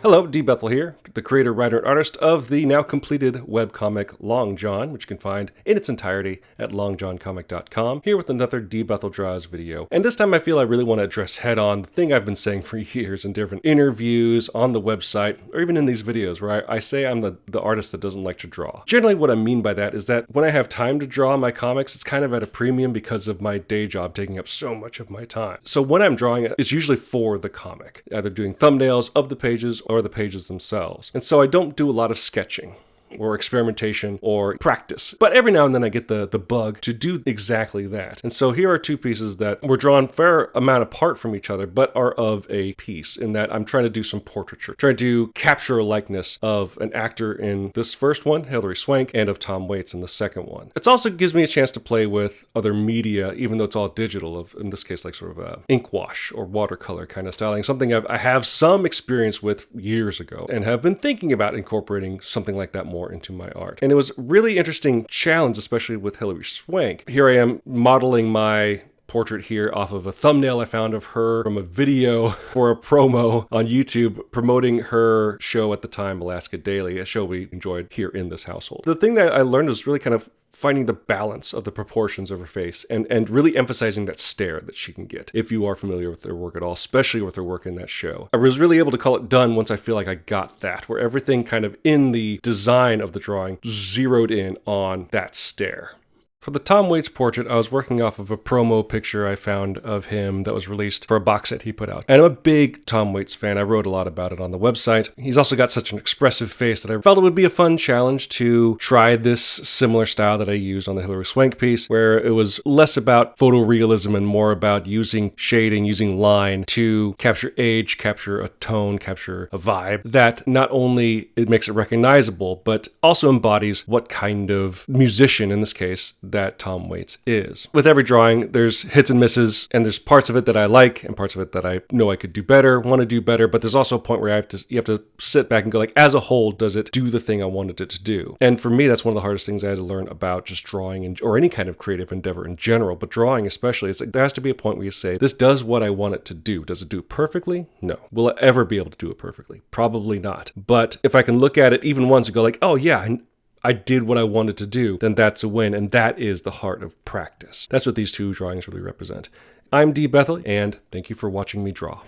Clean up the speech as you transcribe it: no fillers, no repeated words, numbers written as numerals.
Hello, Bethel here, the creator, writer, and artist of the now completed webcomic Long John, which you can find in its entirety at longjohncomic.com, here with another Bethel Draws video. And this time I feel I really want to address head-on the thing I've been saying for years in different interviews, on the website, or even in these videos where I say I'm the artist that doesn't like to draw. Generally what I mean by that is that when I have time to draw my comics, it's kind of at a premium because of my day job taking up so much of my time. So when I'm drawing, it's usually for the comic, either doing thumbnails of the pages or the pages themselves. And so I don't do a lot of sketching or experimentation or practice. But every now and then I get the bug to do exactly that. And so here are two pieces that were drawn a fair amount apart from each other, but are of a piece in that I'm trying to do some portraiture, trying to capture a likeness of an actor in this first one, Hilary Swank, and of Tom Waits in the second one. It also gives me a chance to play with other media, even though it's all digital, of in this case like sort of a ink wash or watercolor kind of styling, something I have some experience with years ago and have been thinking about incorporating something like that more into my art. And it was a really interesting challenge, especially with Hilary Swank. Here I am modeling my portrait here off of a thumbnail I found of her from a video for a promo on YouTube promoting her show at the time, Alaska Daily, a show we enjoyed here in this household. The thing that I learned was really kind of finding the balance of the proportions of her face and really emphasizing that stare that she can get, if you are familiar with her work at all, especially with her work in that show. I was really able to call it done once I feel like I got that, where everything kind of in the design of the drawing zeroed in on that stare. For the Tom Waits portrait, I was working off of a promo picture I found of him that was released for a box set he put out. And I'm a big Tom Waits fan. I wrote a lot about it on the website. He's also got such an expressive face that I felt it would be a fun challenge to try this similar style that I used on the Hilary Swank piece, where it was less about photorealism and more about using shading, using line to capture age, capture a tone, capture a vibe that not only it makes it recognizable, but also embodies what kind of musician, in this case, that Tom Waits is. With every drawing, there's hits and misses, and there's parts of it that I like and parts of it that I know I could do better, want to do better, but there's also a point where you have to sit back and go like, as a whole, does it do the thing I wanted it to do? And for me, that's one of the hardest things I had to learn about just drawing or any kind of creative endeavor in general, but drawing especially. It's like there has to be a point where you say, this does what I want it to do. Does it do it perfectly? No. Will it ever be able to do it perfectly? Probably not. But if I can look at it even once and go like, oh yeah, I did what I wanted to do, then that's a win, and that is the heart of practice. That's what these two drawings really represent. I'm Bethel, and thank you for watching me draw.